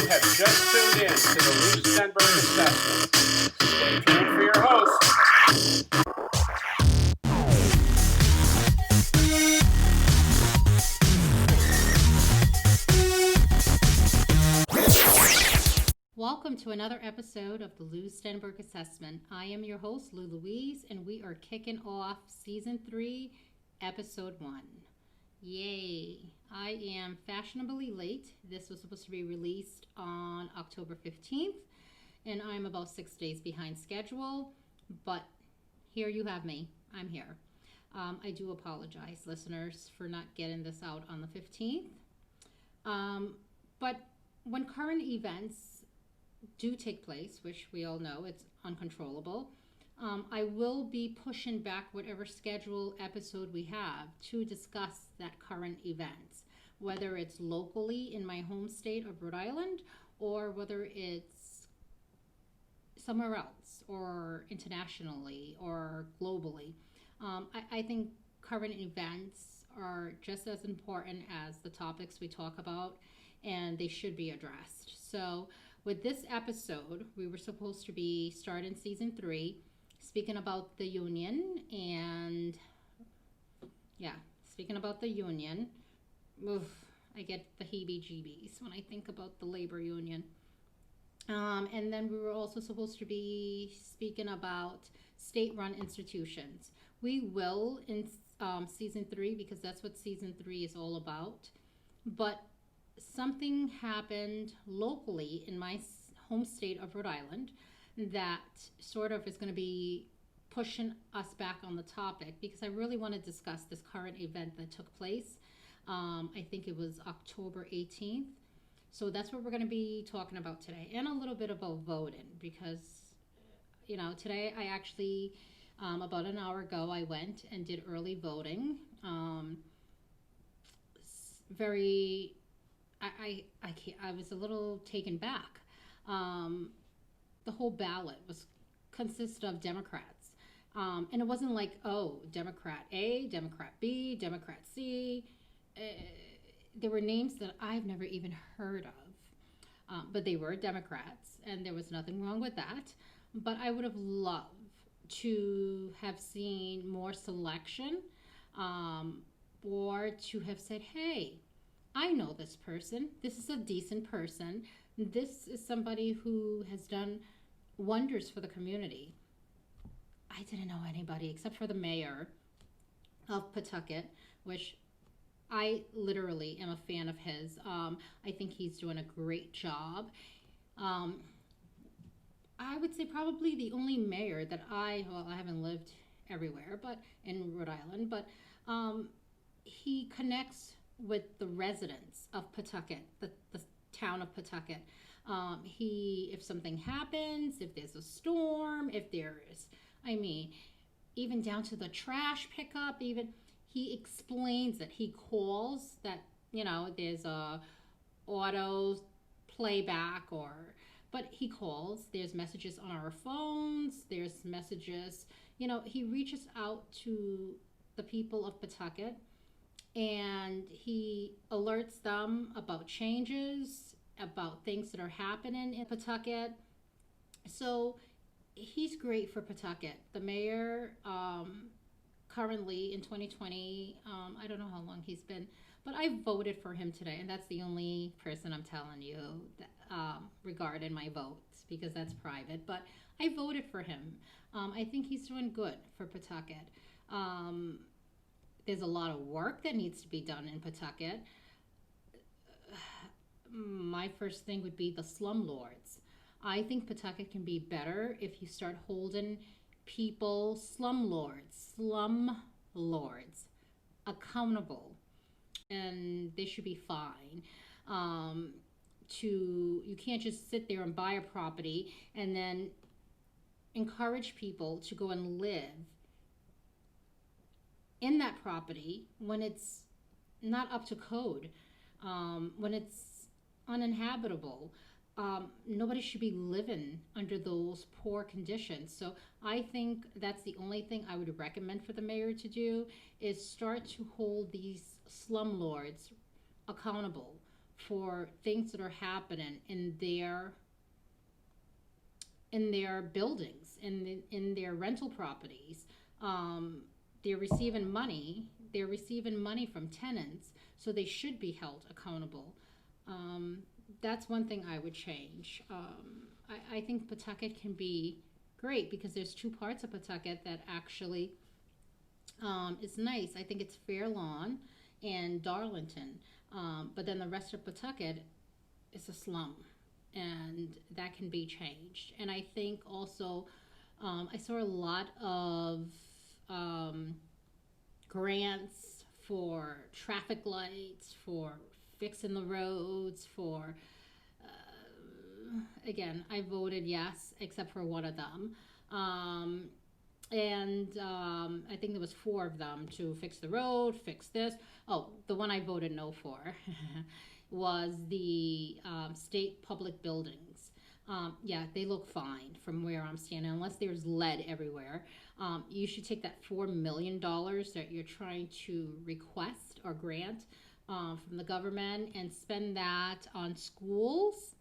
have just tuned in to the Lou Stenberg Assessment. Stay tuned for your host. Welcome to another episode of the Lou Stenberg Assessment. I am your host, Lou Louise, and we are kicking off Season 3, Episode 1. Yay! I am fashionably late. This was supposed to be released on October 15th, and I'm about 6 days behind schedule, but here you have me. I'm here. I do apologize, listeners, for not getting this out on the 15th. But when current events do take place, which we all know it's uncontrollable, I will be pushing back whatever schedule episode we have to discuss that current event, whether it's locally in my home state of Rhode Island or whether it's somewhere else or internationally or globally. I think current events are just as important as the topics we talk about, and they should be addressed. So with this episode, we were supposed to be starting Season 3, speaking about the union, and speaking about the union. I get the heebie-jeebies when I think about the labor union. And then we were also supposed to be speaking about state-run institutions. We will in Season 3, because that's what Season 3 is all about. But something happened locally in my home state of Rhode Island that sort of is going to be pushing us back on the topic, because I really want to discuss this current event that took place. I think it was October 18th. So that's what we're going to be talking about today, and a little bit about voting, because, today I actually, about an hour ago, I went and did early voting. I was a little taken back. The whole ballot consisted of Democrats. And it wasn't like, Democrat A, Democrat B, Democrat C. There were names that I've never even heard of. But they were Democrats, and there was nothing wrong with that. But I would have loved to have seen more selection, or to have said, hey, I know this person. This is a decent person. This is somebody who has done wonders for the community. I didn't know anybody except for the mayor of Pawtucket, which I literally am a fan of his. I think he's doing a great job. I would say probably the only mayor that I haven't lived everywhere, but in Rhode Island, but he connects with the residents of Pawtucket, the town of Pawtucket. If something happens, if there's a storm, even down to the trash pickup, he explains it. He calls that, there's a auto playback, but he calls. There's messages on our phones. There's messages, he reaches out to the people of Pawtucket, and he alerts them about changes, about things that are happening in Pawtucket. So he's great for Pawtucket. The mayor, currently in 2020, I don't know how long he's been, but I voted for him today, and that's the only person I'm telling you that, regarding my votes, because that's private, but I voted for him. I think he's doing good for Pawtucket. There's a lot of work that needs to be done in Pawtucket. My first thing would be the slumlords. I think Pawtucket can be better if you start holding people, slumlords, accountable, and they should be fine. You can't just sit there and buy a property and then encourage people to go and live in that property when it's not up to code, when it's uninhabitable. Nobody should be living under those poor conditions. So I think that's the only thing I would recommend for the mayor to do, is start to hold these slumlords accountable for things that are happening in their buildings, in their rental properties. They're receiving money. They're receiving money from tenants, so they should be held accountable. That's one thing I would change. I think Pawtucket can be great because there's two parts of Pawtucket that actually is nice. I think it's Fair Lawn and Darlington. But then the rest of Pawtucket is a slum, and that can be changed. And I think also I saw a lot of grants for traffic lights, for fixing the roads, for again, I voted yes, except for one of them. I think there was four of them to fix the road, fix this. Oh, the one I voted no for was the state public buildings. Yeah, they look fine from where I'm standing, unless there's lead everywhere. You should take that $4 million that you're trying to request or grant from the government and spend that on schools.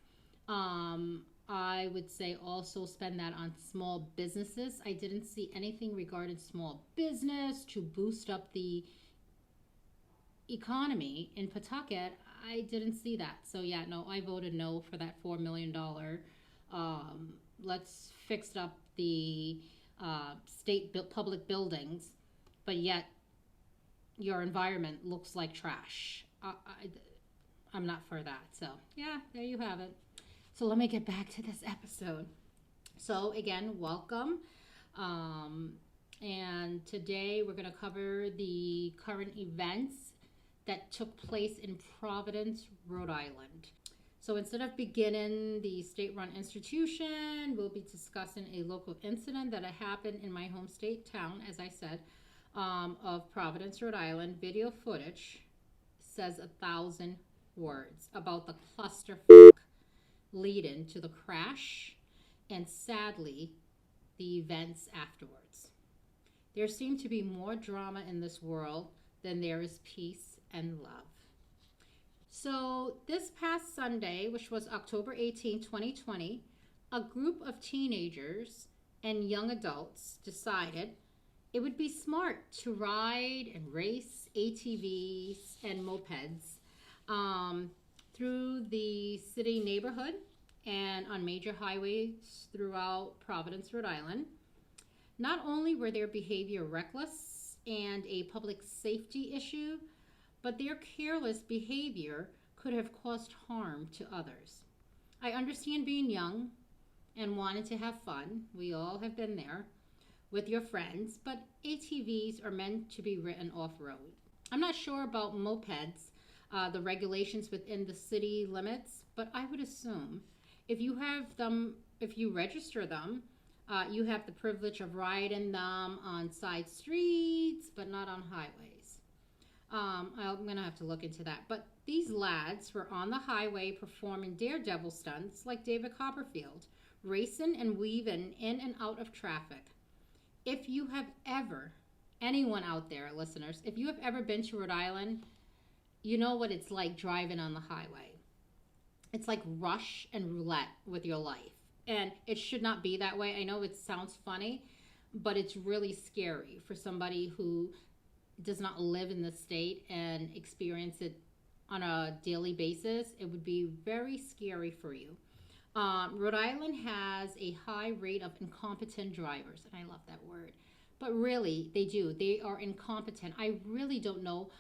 I would say also spend that on small businesses. I didn't see anything regarding small business to boost up the economy in Pawtucket. I didn't see that. So yeah, no, I voted no for that $4 million. Let's fix up the state public buildings, but yet your environment looks like trash. I'm not for that. So yeah, there you have it. So let me get back to this episode. So again, welcome. And today we're going to cover the current events that took place in Providence, Rhode Island. So instead of beginning the state-run institution, we'll be discussing a local incident that happened in my home state town, as I said, of Providence, Rhode Island. Video footage says 1,000 words about the clusterfuck leading to the crash and, sadly, the events afterwards. There seemed to be more drama in this world than there is peace and love. So this past Sunday, which was October 18, 2020, a group of teenagers and young adults decided it would be smart to ride and race ATVs and mopeds through the city neighborhood and on major highways throughout Providence, Rhode Island. Not only were their behavior reckless and a public safety issue, but their careless behavior could have caused harm to others. I understand being young and wanting to have fun. We all have been there with your friends, but ATVs are meant to be ridden off-road. I'm not sure about mopeds, the regulations within the city limits, but I would assume if you register them, you have the privilege of riding them on side streets, but not on highways. I'm going to have to look into that. But these lads were on the highway performing daredevil stunts like David Copperfield, racing and weaving in and out of traffic. If you have ever, anyone out there, listeners, if you have ever been to Rhode Island, you know what it's like driving on the highway. It's like rush and roulette with your life. And it should not be that way. I know it sounds funny, but it's really scary for somebody who does not live in the state and experience it on a daily basis. It would be very scary for you. Rhode Island has a high rate of incompetent drivers, and I love that word. But really, they do. They are incompetent. I really don't know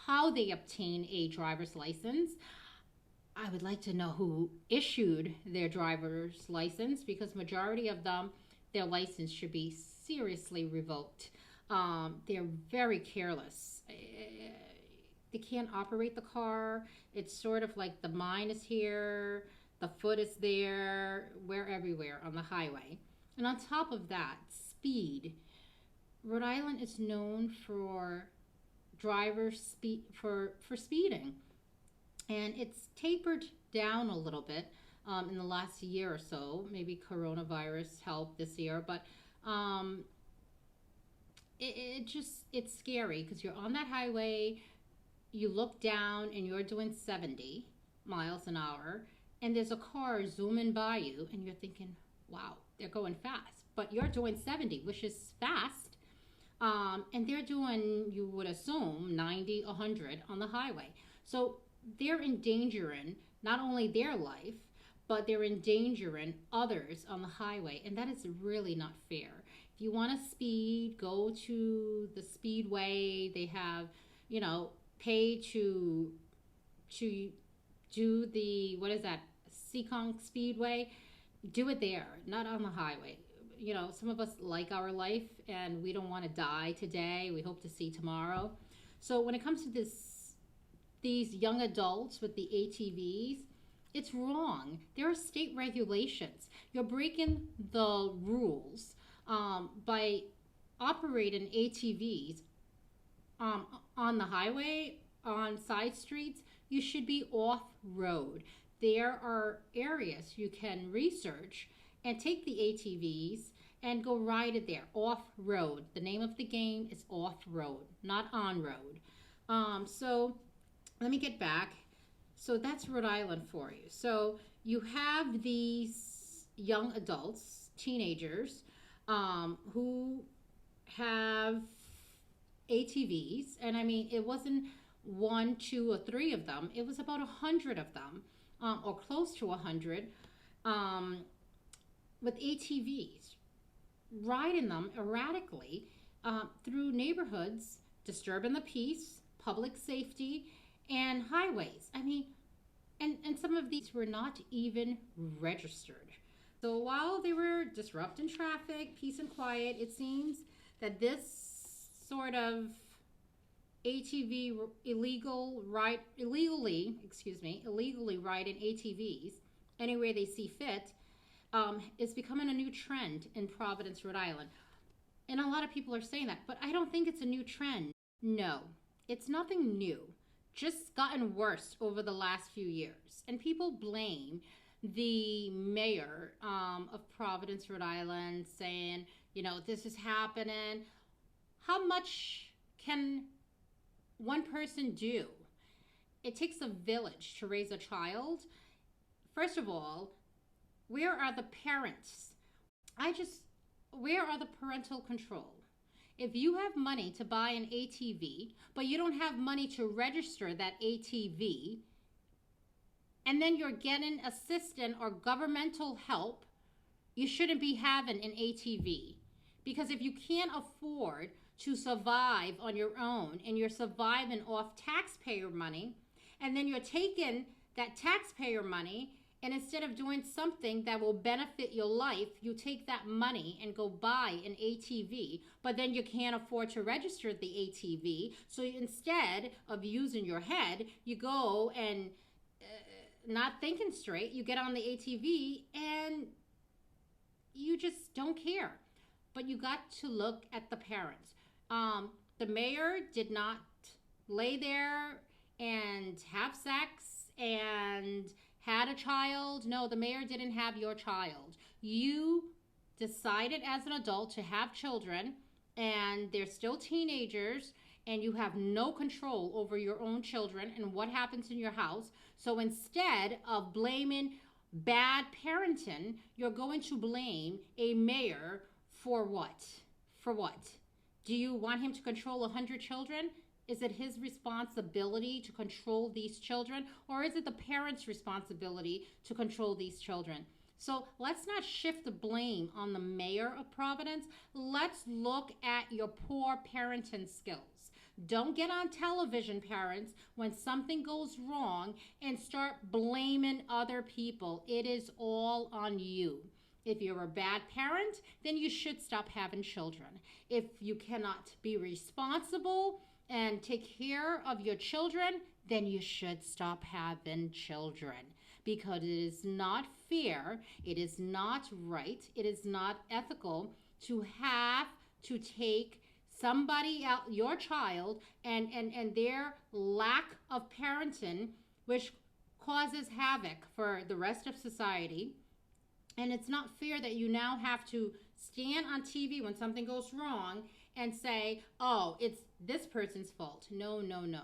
how they obtain a driver's license. I would like to know who issued their driver's license, because majority of them, their license should be seriously revoked. They're very careless. They can't operate the car. It's sort of like the mind is here, the foot is there, we're everywhere on the highway. And on top of that, speed. Rhode Island is known for for speeding. And it's tapered down a little bit in the last year or so. Maybe coronavirus helped this year, but it's scary because you're on that highway, you look down and you're doing 70, miles an hour, and there's a car zooming by you, and you're thinking, wow, they're going fast. But you're doing 70, which is fast. And they're doing, you would assume, 90, 100 on the highway. So they're endangering not only their life, but they're endangering others on the highway. And that is really not fair. If you want to speed, go to the speedway. They have, pay to do the, what is that, Seekonk Speedway. Do it there, not on the highway. Some of us like our life and we don't want to die today. We hope to see tomorrow. So when it comes to these young adults with the ATVs, it's wrong. There are state regulations. You're breaking the rules by operating ATVs on the highway, on side streets. You should be off-road. There are areas you can research and take the ATVs and go ride it there, off-road. The name of the game is off-road, not on-road. So let me get back. So that's Rhode Island for you. So you have these young adults, teenagers, who have ATVs. And I mean, it wasn't 1, 2, or 3 of them. It was about 100 of them, or close to 100, with ATVs, riding them erratically through neighborhoods, disturbing the peace, public safety, and highways. I mean, and some of these were not even registered. So while they were disrupting traffic, peace and quiet, it seems that this sort of ATV illegally riding ATVs anywhere they see fit is becoming a new trend in Providence, Rhode Island. And a lot of people are saying that, but I don't think it's a new trend. No, it's nothing new, just gotten worse over the last few years. And people blame the mayor of Providence, Rhode Island, saying, this is happening. How much can one person do? It takes a village to raise a child. First of all, where are the parents? Where are the parental control? If you have money to buy an ATV, but you don't have money to register that ATV, and then you're getting assistance or governmental help, you shouldn't be having an ATV. Because if you can't afford to survive on your own and you're surviving off taxpayer money, and then you're taking that taxpayer money, and instead of doing something that will benefit your life, you take that money and go buy an ATV, but then you can't afford to register the ATV. So instead of using your head, you go and not thinking straight, you get on the ATV and you just don't care. But you got to look at the parents. The mayor did not lay there and have sex and had a child. No, the mayor didn't have your child. You decided as an adult to have children, and they're still teenagers, and you have no control over your own children and what happens in your house. So instead of blaming bad parenting, you're going to blame a mayor for what? For what? Do you want him to control 100 children? Is it his responsibility to control these children, or is it the parents' responsibility to control these children? So let's not shift the blame on the mayor of Providence. Let's look at your poor parenting skills. Don't get on television, parents, when something goes wrong and start blaming other people. It is all on you. If you're a bad parent, then you should stop having children. If you cannot be responsible and take care of your children, then you should stop having children, because it is not fair, it is not right, it is not ethical to have to take somebody out, your child, and their lack of parenting, which causes havoc for the rest of society. And it's not fair that you now have to stand on TV when something goes wrong and say, oh, it's this person's fault. No, no, no.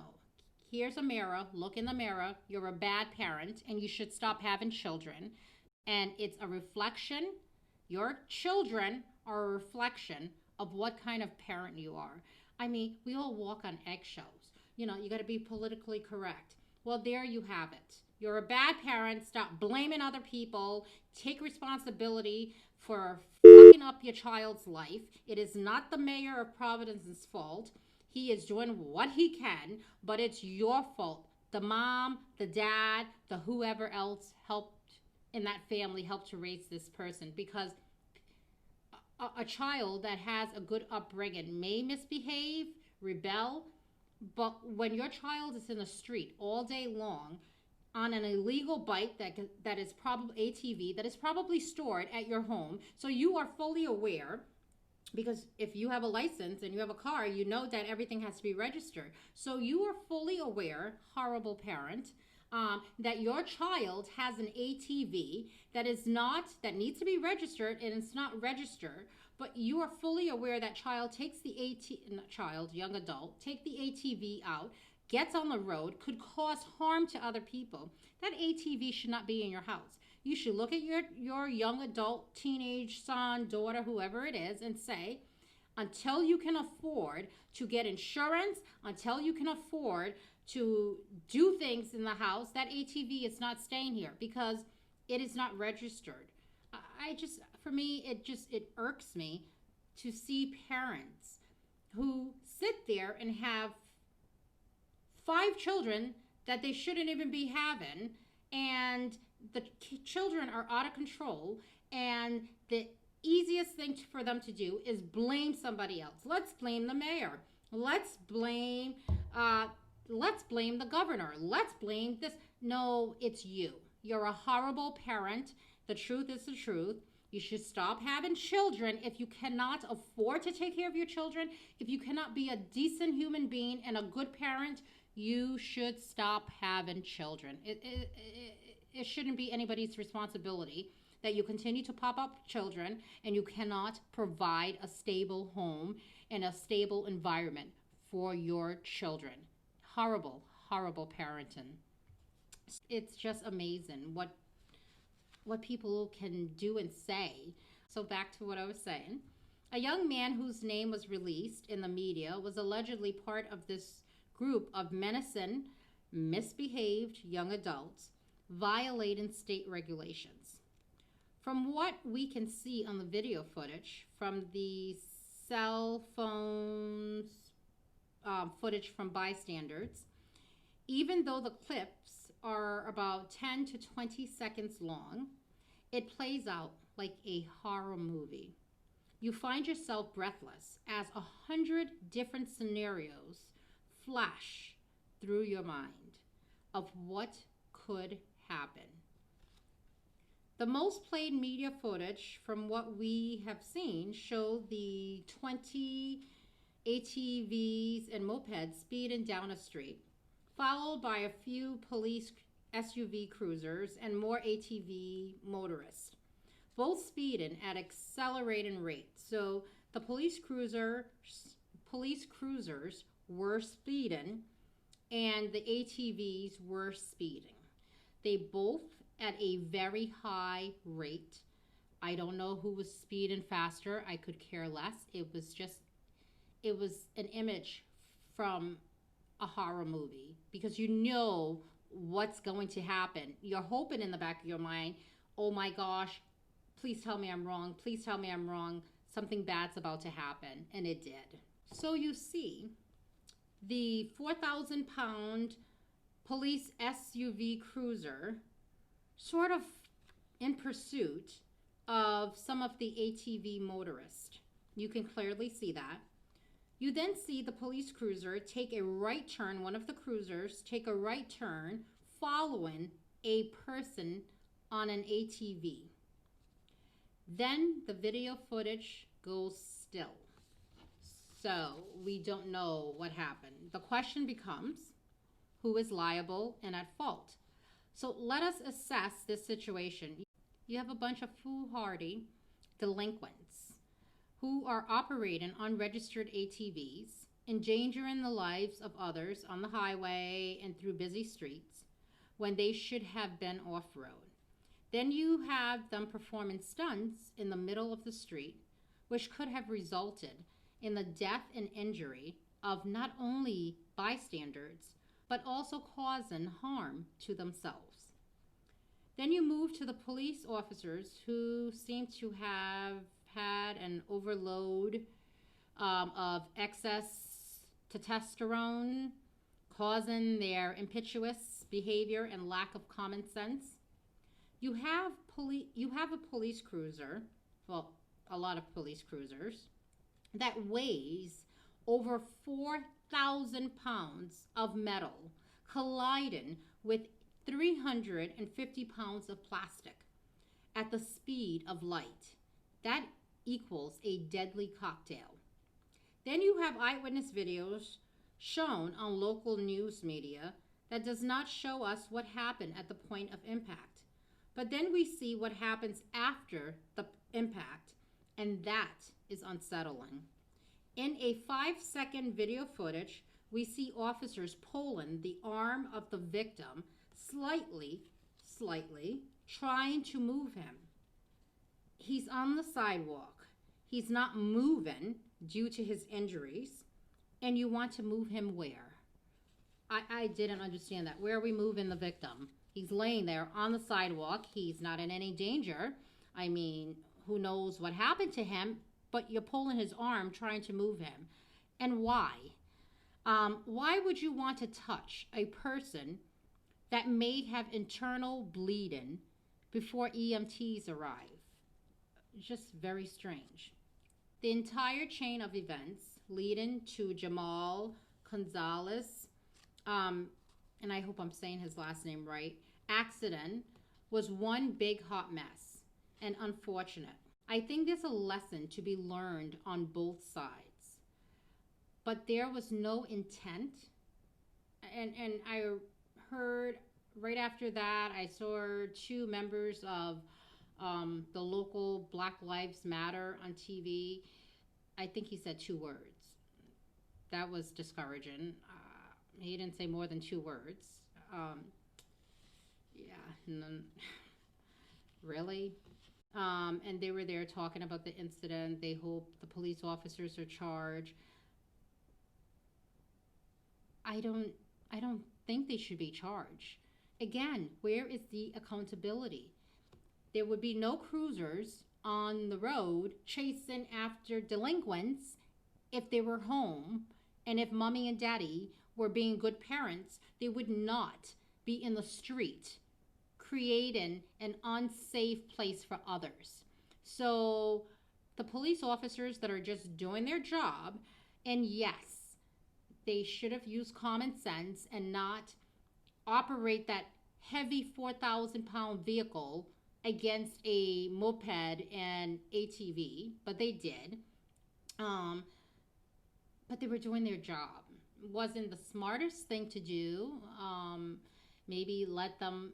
here's a mirror, look in the mirror, you're a bad parent and you should stop having children. And it's a reflection, your children are a reflection of what kind of parent you are. I mean, we all walk on eggshells. You know, you got to be politically correct. Well, there you have it. You're a bad parent. Stop blaming other people. Take responsibility for fucking up your child's life. It is not the mayor of Providence's fault. He is doing what he can, but it's your fault. The mom, the dad, the whoever else helped in that family helped to raise this person, because a child that has a good upbringing may misbehave, rebel, but when your child is in the street all day long on an illegal bike that is probably ATV, that is probably stored at your home, so you are fully aware, because if you have a license and you have a car, you know that everything has to be registered. So you are fully aware, horrible parent, that your child has an ATV that needs to be registered, and it's not registered. But you are fully aware that young adult, take the ATV out, gets on the road, could cause harm to other people. That ATV should not be in your house. You should look at your young adult, teenage son, daughter, whoever it is, and say, until you can afford to get insurance, until you can afford to do things in the house, that ATV is not staying here because it is not registered. For me, it irks me to see parents who sit there and have 5 children that they shouldn't even be having, and the children are out of control, and the easiest thing for them to do is blame somebody else. Let's blame the mayor. Let's blame the governor. Let's blame this. No, it's you. You're a horrible parent. The truth is the truth. You should stop having children if you cannot afford to take care of your children. If you cannot be a decent human being and a good parent, you should stop having children. It shouldn't be anybody's responsibility that you continue to pop up children and you cannot provide a stable home and a stable environment for your children. Horrible, horrible parenting. It's just amazing what people can do and say. So back to what I was saying. A young man whose name was released in the media was allegedly part of this group of menacing, misbehaved young adults violating state regulations. From what we can see on the video footage from the cell phones, footage from bystanders, even though the clips are about 10 to 20 seconds long, it plays out like a horror movie. You find yourself breathless as 100 different scenarios flash through your mind of what could happen. The most played media footage from what we have seen show the 20 ATVs and mopeds speeding down a street, followed by a few police SUV cruisers and more ATV motorists, both speeding at accelerating rates. So the police cruisers were speeding and the ATVs were speeding. They both at a very high rate. I don't know who was speeding faster. I could care less. It was an image from a horror movie, because you know what's going to happen. You're hoping in the back of your mind, oh my gosh, please tell me I'm wrong. Please tell me I'm wrong. Something bad's about to happen. And it did. So you see the 4,000-pound police SUV cruiser sort of in pursuit of some of the ATV motorists. You can clearly see that. You then see the police cruiser take a right turn, one of the cruisers take a right turn following a person on an ATV. Then the video footage goes still. So we don't know what happened. The question becomes, who is liable and at fault? So let us assess this situation. You have a bunch of foolhardy delinquents who are operating unregistered ATVs endangering the lives of others on the highway and through busy streets when they should have been off-road. Then you have them performing stunts in the middle of the street, which could have resulted in the death and injury of not only bystanders, but also causing harm to themselves. Then you move to the police officers who seem to have had an overload of excess testosterone, causing their impetuous behavior and lack of common sense. You have a police cruiser, well, a lot of police cruisers, that weighs over 4,000 pounds of metal colliding with 350 pounds of plastic at the speed of light. That equals a deadly cocktail. Then you have eyewitness videos shown on local news media that does not show us what happened at the point of impact. But then we see what happens after the impact, and that is unsettling. In a 5-second video footage, we see officers pulling the arm of the victim slightly, trying to move him. He's on the sidewalk. He's not moving due to his injuries. And you want to move him where? I didn't understand that. Where are we moving the victim? He's laying there on the sidewalk. He's not in any danger. I mean, who knows what happened to him, but you're pulling his arm trying to move him. And why? Why would you want to touch a person that may have internal bleeding before EMTs arrive? Just very strange. The entire chain of events leading to Jamal Gonzalez, and I hope I'm saying his last name right, accident was one big hot mess and unfortunate. I think there's a lesson to be learned on both sides, but there was no intent. And I heard right after that, I saw 2 members of the local Black Lives Matter on TV. I think he said 2 words. That was discouraging. He didn't say more than 2 words. And then, really? And they were there talking about the incident. They hope the police officers are charged. I don't think they should be charged. Again, where is the accountability? There would be no cruisers on the road chasing after delinquents if they were home, and if mommy and daddy were being good parents, they would not be in the street creating an unsafe place for others. So the police officers that are just doing their job, and yes, they should have used common sense and not operate that heavy 4,000-pound vehicle against a moped and ATV, but they did. But they were doing their job. It wasn't the smartest thing to do. Maybe let them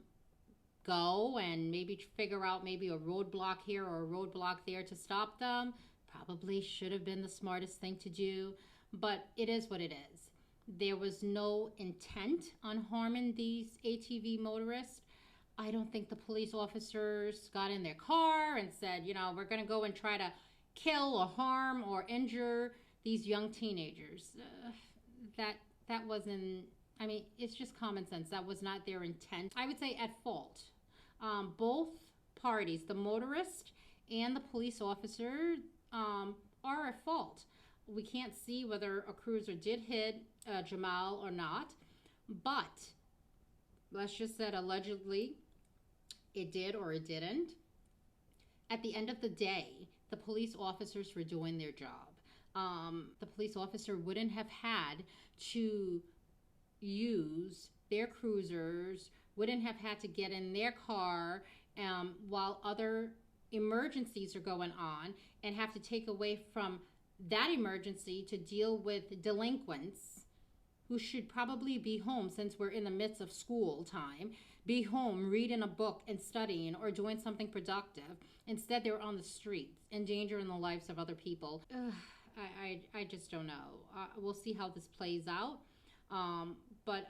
go and maybe figure out maybe a roadblock here or a roadblock there to stop them. Probably should have been the smartest thing to do, but it is what it is. There was no intent on harming these ATV motorists. I don't think the police officers got in their car and said, we're going to go and try to kill or harm or injure these young teenagers. That wasn't, it's just common sense. That was not their intent. I would say at fault. Both parties, the motorist and the police officer, are at fault. We can't see whether a cruiser did hit Jamal or not, but let's just say allegedly it did or it didn't. At the end of the day, the police officers were doing their job. The police officer wouldn't have had to use their cruisers, wouldn't have had to get in their car while other emergencies are going on and have to take away from that emergency to deal with delinquents who should probably be home, since we're in the midst of school time, be home reading a book and studying or doing something productive. Instead, they're on the streets, endangering the lives of other people. I just don't know. We'll see how this plays out. But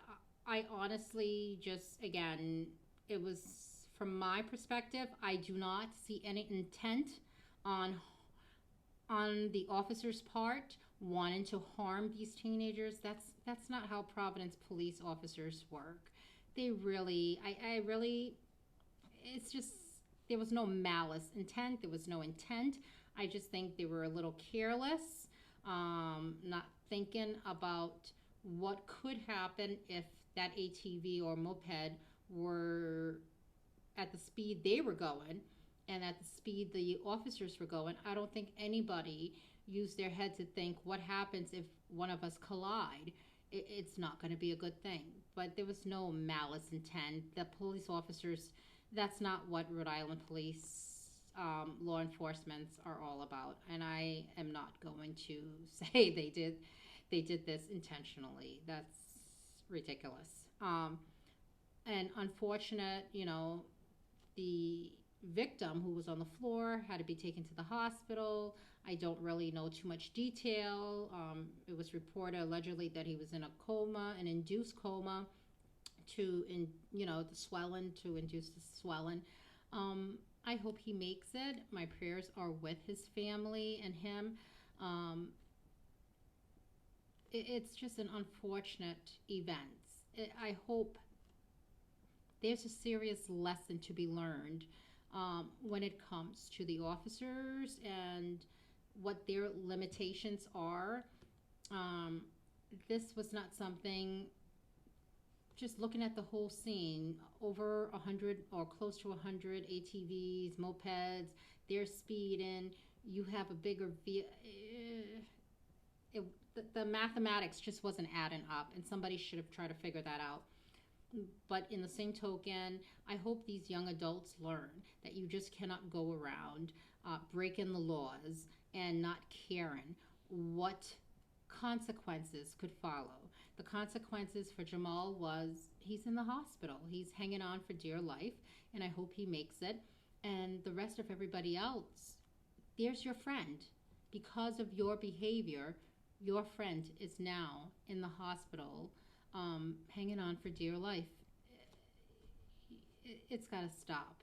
I honestly just, again, it was from my perspective, I do not see any intent on the officer's part wanting to harm these teenagers. That's not how Providence police officers work. They really, I really, it's just, there was no malice intent. There was no intent. I just think they were a little careless, not thinking about what could happen if that ATV or moped were at the speed they were going and at the speed the officers were going. I don't think anybody used their head to think what happens if one of us collide. It's not going to be a good thing. But there was no malice intent. The police officers, that's not what Rhode Island police law enforcement are all about. And I am not going to say they did this intentionally. That's ridiculous. And unfortunate, the victim who was on the floor had to be taken to the hospital. I don't really know too much detail. It was reported allegedly that he was in a coma, an induced coma, the swelling, to induce the swelling. I hope he makes it. My prayers are with his family and him. It's just an unfortunate event. I hope there's a serious lesson to be learned when it comes to the officers and what their limitations are. This was not something, just looking at the whole scene, over 100 or close to 100 ATVs, mopeds, they're speeding, you have a bigger the mathematics just wasn't adding up, and somebody should have tried to figure that out. But in the same token, I hope these young adults learn that you just cannot go around breaking the laws and not caring what consequences could follow. The consequences for Jamal was he's in the hospital. He's hanging on for dear life, and I hope he makes it. And the rest of everybody else, there's your friend. Because of your behavior, your friend is now in the hospital, hanging on for dear life. It's got to stop.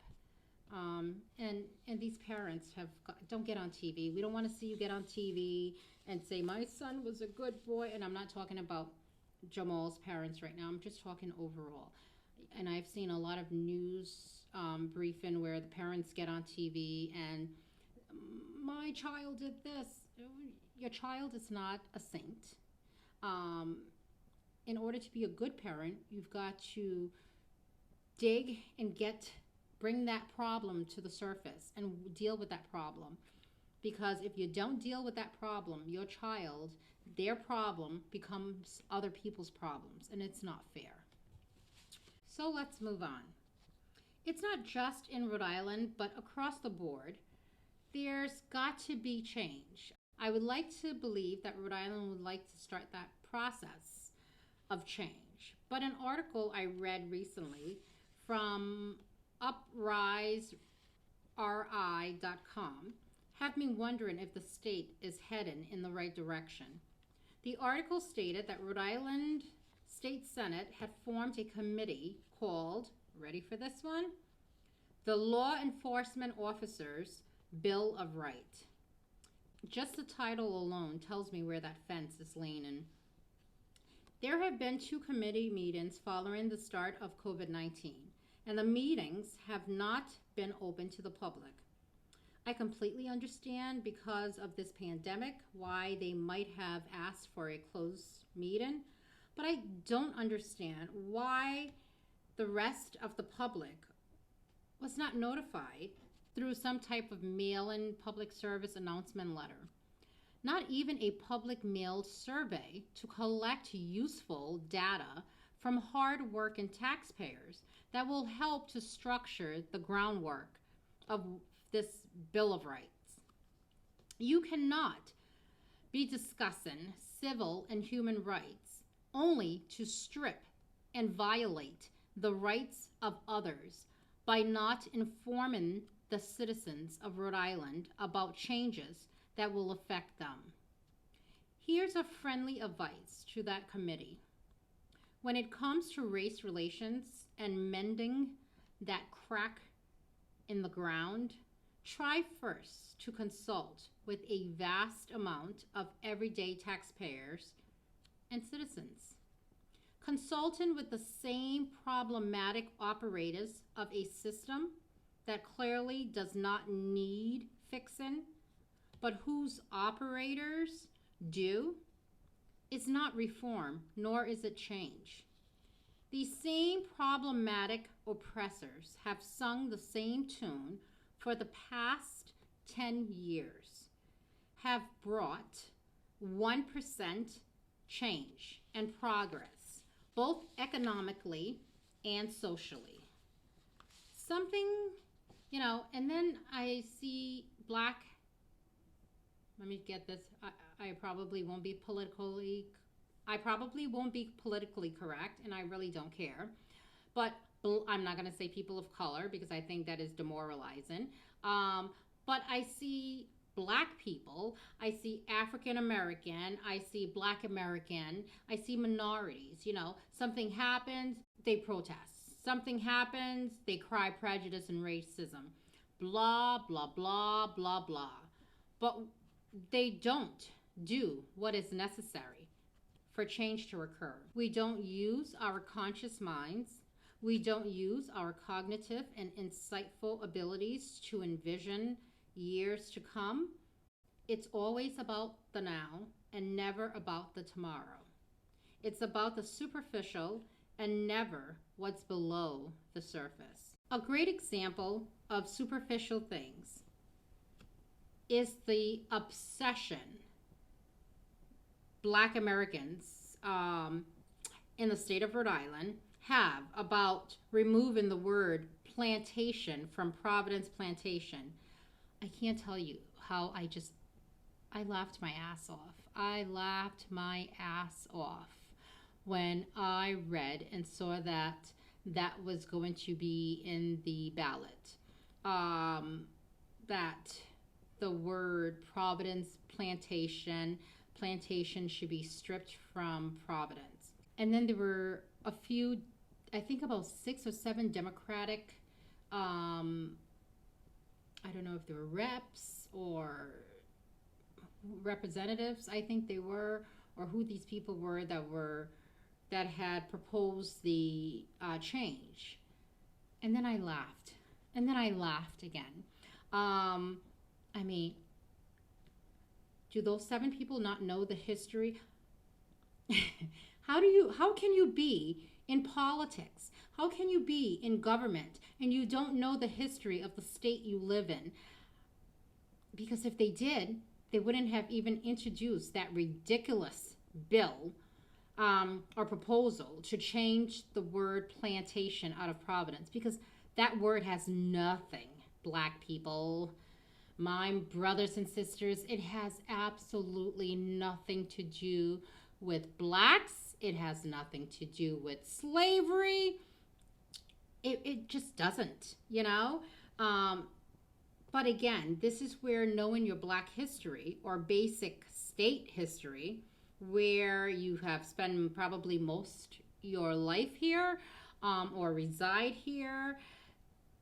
And these parents don't get on TV. We don't want to see you get on TV and say, my son was a good boy. And I'm not talking about Jamal's parents right now. I'm just talking overall. And I've seen a lot of news briefing where the parents get on TV and my child did this. Your child is not a saint. In order to be a good parent, you've got to dig and bring that problem to the surface and deal with that problem. Because if you don't deal with that problem, your child, their problem becomes other people's problems, and it's not fair. So let's move on. It's not just in Rhode Island, but across the board, there's got to be change. I would like to believe that Rhode Island would like to start that process of change. But an article I read recently from upriserI.com have me wondering if the state is heading in the right direction. The article stated that Rhode Island State Senate had formed a committee called, ready for this one? The Law Enforcement Officers Bill of Rights. Just the title alone tells me where that fence is leaning. There have been 2 committee meetings following the start of COVID-19, and the meetings have not been open to the public. I completely understand because of this pandemic why they might have asked for a closed meeting, but I don't understand why the rest of the public was not notified through some type of mail-in public service announcement letter. Not even a public mailed survey to collect useful data from hard-working taxpayers that will help to structure the groundwork of this Bill of Rights. You cannot be discussing civil and human rights only to strip and violate the rights of others by not informing the citizens of Rhode Island about changes that will affect them. Here's a friendly advice to that committee. When it comes to race relations and mending that crack in the ground, try first to consult with a vast amount of everyday taxpayers and citizens. Consulting with the same problematic operators of a system that clearly does not need fixing, but whose operators do, is not reform, nor is it change. These same problematic oppressors have sung the same tune for the past 10 years, have brought 1% change and progress, both economically and socially. Something, and then I see black, let me get this, I probably won't be politically correct, and I really don't care. But I'm not going to say people of color because I think that is demoralizing. But I see black people, I see African American, I see black American, I see minorities. Something happens, they protest. Something happens, they cry prejudice and racism. Blah, blah, blah, blah, blah. But they don't do what is necessary for change to occur. We don't use our conscious minds. We don't use our cognitive and insightful abilities to envision years to come. It's always about the now and never about the tomorrow. It's about the superficial and never what's below the surface. A great example of superficial things is the obsession Black Americans in the state of Rhode Island have about removing the word plantation from Providence Plantation. I can't tell you how I laughed my ass off. I laughed my ass off when I read and saw that was going to be in the ballot. That the word Providence Plantation should be stripped from Providence. And then there were a few, I think about 6 or 7 Democratic, I don't know if they were reps or representatives, I think they were, or who these people were that had proposed the change. And then I laughed. And then I laughed again. I mean, do those 7 people not know the history? How can you be in politics? How can you be in government and you don't know the history of the state you live in? Because if they did, they wouldn't have even introduced that ridiculous bill or proposal to change the word plantation out of Providence, because that word has nothing, Black people, my brothers and sisters, it has absolutely nothing to do with Blacks. It has nothing to do with slavery. It just doesn't, But again, this is where knowing your Black history or basic state history, where you have spent probably most your life here or reside here,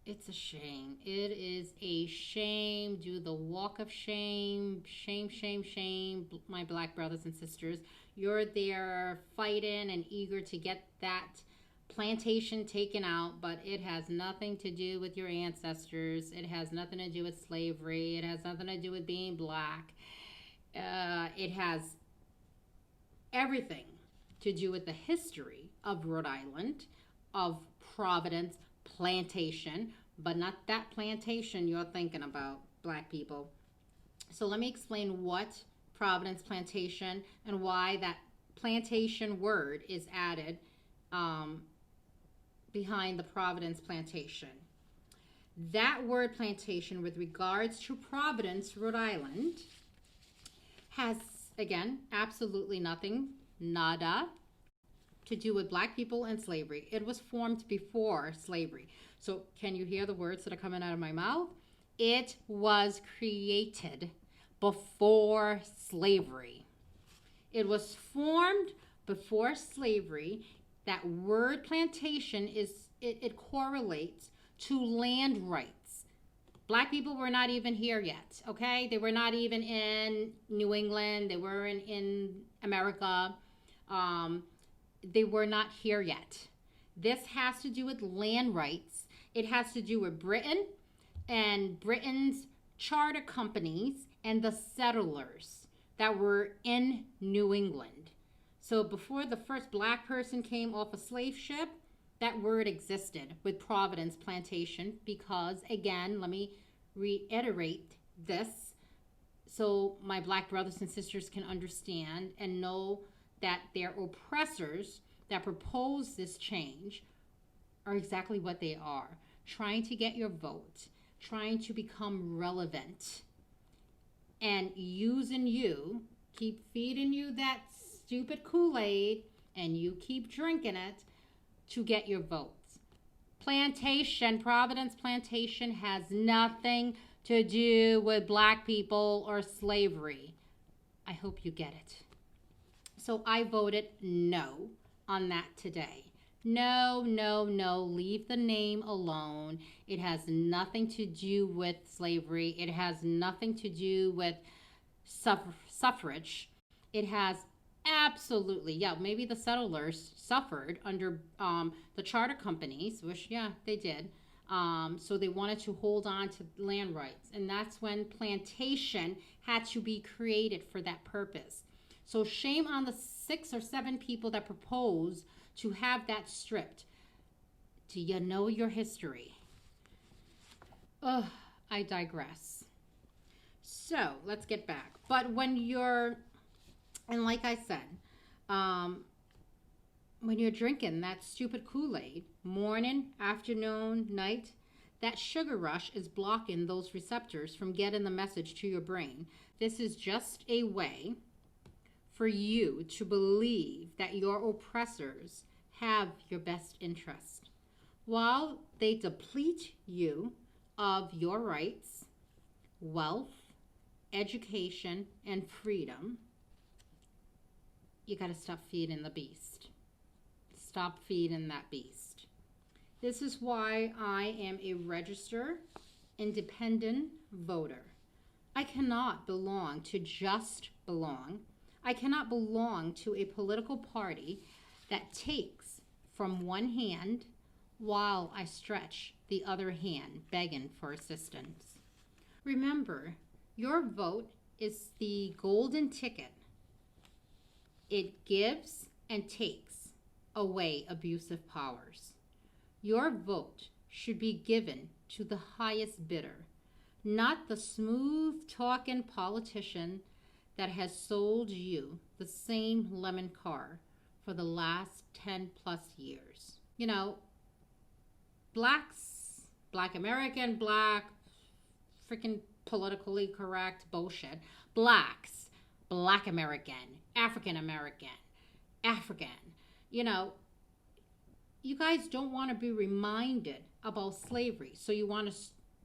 it's a shame. It is a shame. Do the walk of shame. Shame, shame, shame, my Black brothers and sisters. You're there fighting and eager to get that plantation taken out, but it has nothing to do with your ancestors. It has nothing to do with slavery. It has nothing to do with being Black. It has everything to do with the history of Rhode Island, of Providence Plantation, but not that plantation you're thinking about, Black people. So let me explain what Providence Plantation and why that plantation word is added behind the Providence Plantation. That word plantation with regards to Providence, Rhode Island, has, again, absolutely nothing, nada, to do with Black people and slavery. It was formed before slavery. So can you hear the words that are coming out of my mouth? It was created before slavery. It was formed before slavery. That word plantation it correlates to land rights. Black people were not even here yet, okay? They were not even in New England. They weren't in America. They were not here yet. This has to do with land rights. It has to do with Britain and Britain's charter companies and the settlers that were in New England. So before the first black person came off a slave ship, that word existed with Providence Plantation because, again, let me reiterate this so my black brothers and sisters can understand and know that their oppressors that propose this change are exactly what they are, trying to get your vote, trying to become relevant, and using you, keep feeding you that stupid Kool-Aid, and you keep drinking it to get your votes. Providence Plantation has nothing to do with black people or slavery. I hope you get it. So I voted no on that today. No, no, no. Leave the name alone. It has nothing to do with slavery. It has nothing to do with suffrage. It has absolutely, yeah, maybe the settlers suffered under the charter companies, which, yeah, they did. So they wanted to hold on to land rights. And that's when plantation had to be created for that purpose. So shame on the 6 or 7 people that proposed to have that stripped. Do you know your history? Ugh, I digress. So let's get back. But when you're, and like I said, when you're drinking that stupid Kool-Aid, morning, afternoon, night, that sugar rush is blocking those receptors from getting the message to your brain. This is just a way for you to believe that your oppressors have your best interest. While they deplete you of your rights, wealth, education, and freedom, you got to stop feeding the beast. Stop feeding that beast. This is why I am a registered independent voter. I cannot belong to just belong. I cannot belong to a political party that takes from one hand while I stretch the other hand begging for assistance. Remember, your vote is the golden ticket. It gives and takes away abusive powers. Your vote should be given to the highest bidder, not the smooth-talking politician that has sold you the same lemon car for the last 10 plus years. You know, blacks, black American, black, freaking politically correct bullshit. Blacks, black American, African American, African. You know, you guys don't want to be reminded about slavery. So you want to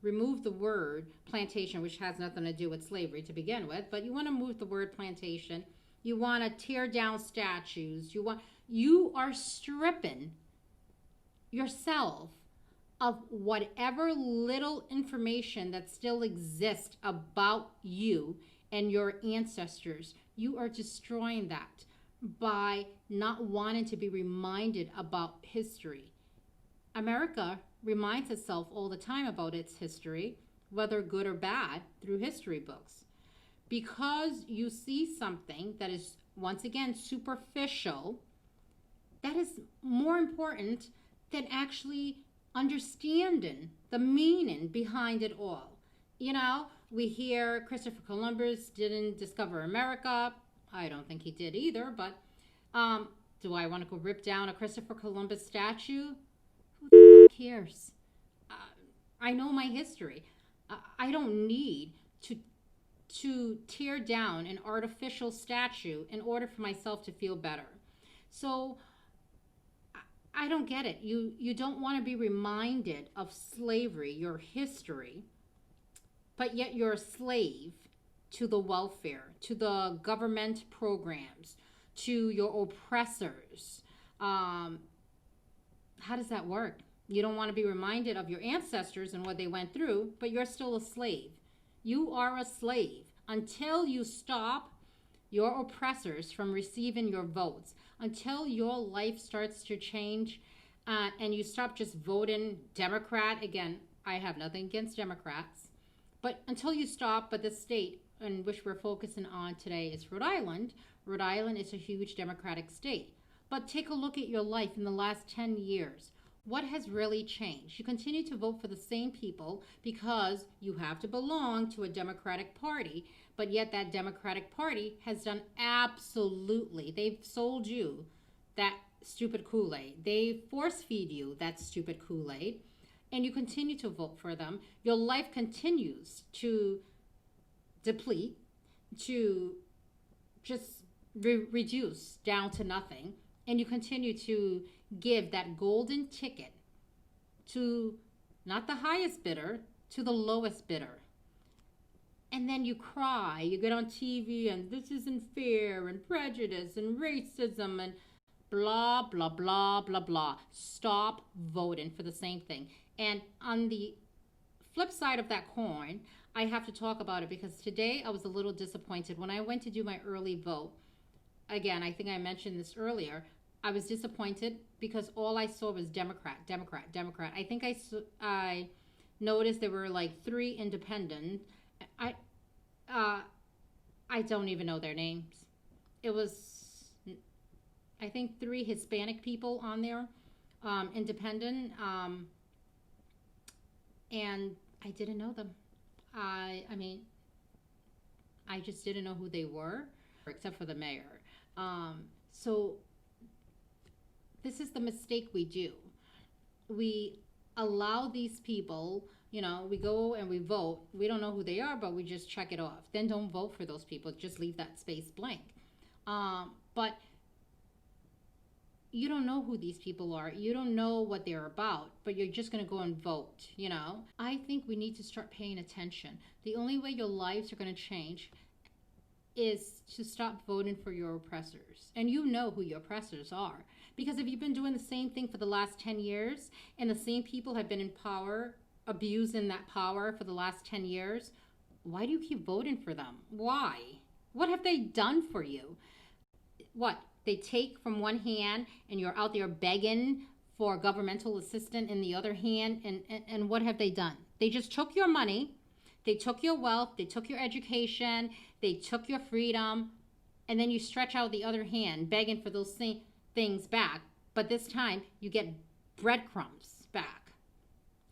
remove the word plantation, which has nothing to do with slavery to begin with, but you want to move the word plantation. You want to tear down statues. You are stripping yourself of whatever little information that still exists about you and your ancestors. You are destroying that by not wanting to be reminded about history. America reminds itself all the time about its history, whether good or bad, through history books. Because you see something that is, once again, superficial, that is more important than actually understanding the meaning behind it all. You know, we hear Christopher Columbus didn't discover America. I don't think he did either, but do I want to go rip down a Christopher Columbus statue? Who the fuck cares? I know my history. I don't need to tear down an artificial statue in order for myself to feel better. So I don't get it. You don't want to be reminded of slavery, your history, but yet you're a slave to the welfare, to the government programs, to your oppressors. How does that work? You don't want to be reminded of your ancestors and what they went through, but you're still a slave. You are a slave until you stop your oppressors from receiving your votes, until your life starts to change, and you stop just voting Democrat. Again, I have nothing against Democrats, but until you stop. But the state in which we're focusing on today is Rhode Island. Rhode Island is a huge Democratic state. But take a look at your life in the last 10 years. What has really changed? You continue to vote for the same people because you have to belong to a Democratic Party, but yet that Democratic Party has done absolutely, they've sold you that stupid Kool-Aid. They force feed you that stupid Kool-Aid, and you continue to vote for them. Your life continues to deplete, to just reduce down to nothing, and you continue to give that golden ticket to not the highest bidder, to the lowest bidder. And then you cry, you get on TV, and this isn't fair, and prejudice, and racism, and blah, blah, blah, blah, blah. Stop voting for the same thing. And on the flip side of that coin, I have to talk about it because today I was a little disappointed. When I went to do my early vote, again, I think I mentioned this earlier, I was disappointed because all I saw was Democrat, Democrat, Democrat. I think I noticed there were like 3 independent. I don't even know their names. It was, I think, 3 Hispanic people on there, independent, and I didn't know them. I mean, I just didn't know who they were, except for the mayor. So this is the mistake we do. We allow these people, you know, we go and we vote. We don't know who they are, but we just check it off. Then don't vote for those people. Just leave that space blank. But you don't know who these people are. You don't know what they're about, but you're just going to go and vote, you know? I think we need to start paying attention. The only way your lives are going to change is to stop voting for your oppressors. And you know who your oppressors are. Because if you've been doing the same thing for the last 10 years, and the same people have been in power, abusing that power for the last 10 years, why do you keep voting for them? Why? What have they done for you? What? They take from one hand and you're out there begging for governmental assistance in the other hand, and what have they done? They just took your money, they took your wealth, they took your education, they took your freedom, and then you stretch out the other hand begging for those same things back. But this time you get breadcrumbs back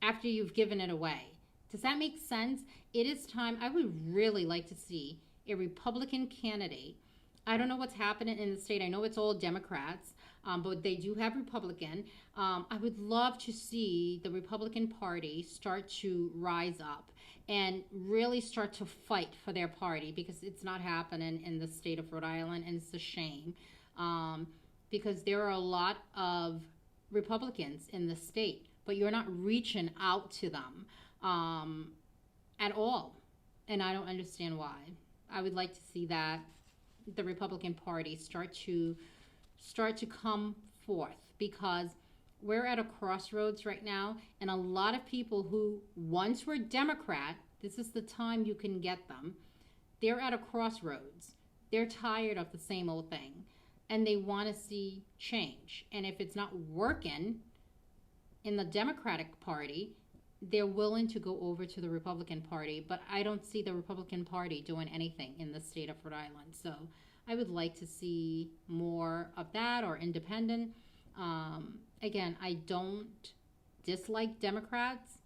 after you've given it away. Does that make sense? It is time. I would really like to see a Republican candidate. I don't know what's happening in the state. I know it's all Democrats, but they do have Republican. I would love to see the Republican Party start to rise up and really start to fight for their party, because it's not happening in the state of Rhode Island, and it's a shame, because there are a lot of Republicans in the state, but you're not reaching out to them at all, and I don't understand why. I would like to see that the Republican Party start to come forth, because we're at a crossroads right now, and a lot of people who once were Democrat, this is the time you can get them. They're at a crossroads. They're tired of the same old thing, and they want to see change. And if it's not working in the Democratic Party, they're willing to go over to the Republican Party, but I don't see the Republican Party doing anything in the state of Rhode Island. So I would like to see more of that, or independent. Again, I don't dislike Democrats.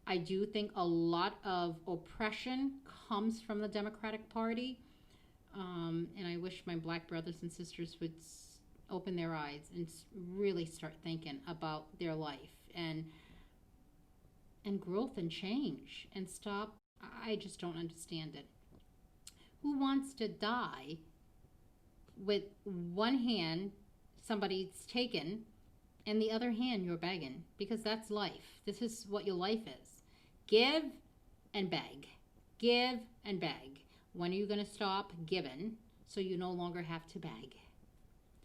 I do think a lot of oppression comes from the Democratic Party. And I wish my Black brothers and sisters would open their eyes and really start thinking about their life and growth and change, and stop. I just don't understand it. Who wants to die with one hand somebody's taken and the other hand you're begging? Because that's life. This is what your life is. Give and beg. Give and beg. When are you going to stop giving so you no longer have to beg?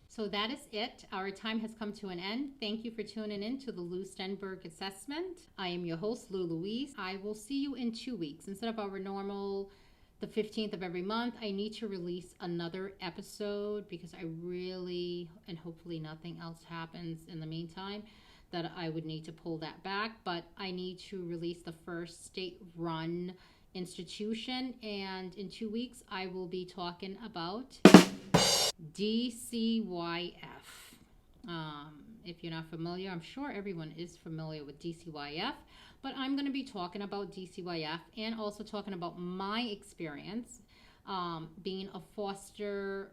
So that is it. Our time has come to an end. Thank you for tuning in to the Lou Stenberg assessment. I am your host, Lou Louise. I will see you in 2 weeks. Instead of our normal, the 15th of every month, I need to release another episode because I really, and hopefully nothing else happens in the meantime, that I would need to pull that back. But I need to release the first state-run institution. And in 2 weeks, I will be talking about DCYF. If you're not familiar, I'm sure everyone is familiar with DCYF, but I'm going to be talking about DCYF and also talking about my experience being a foster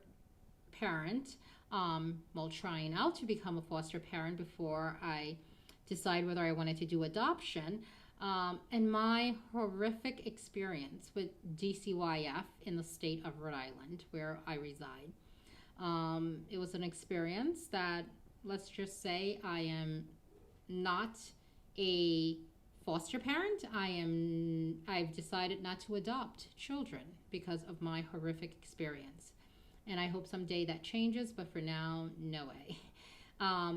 parent, trying out to become a foster parent before I decide whether I wanted to do adoption, and my horrific experience with DCYF in the state of Rhode Island, where I reside. It was an experience that, let's just say, I am not a foster parent. I've decided not to adopt children because of my horrific experience. And I hope someday that changes, but for now, no way.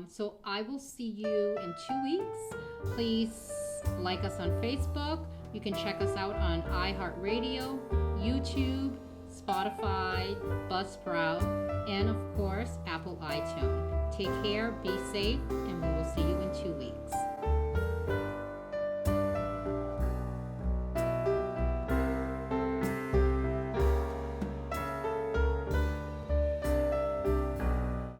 So I will see you in 2 weeks. Please like us on Facebook. You can check us out on iHeartRadio, YouTube, Spotify, Buzzsprout, and of course, Apple iTunes. Take care, be safe, and we will see you in 2 weeks.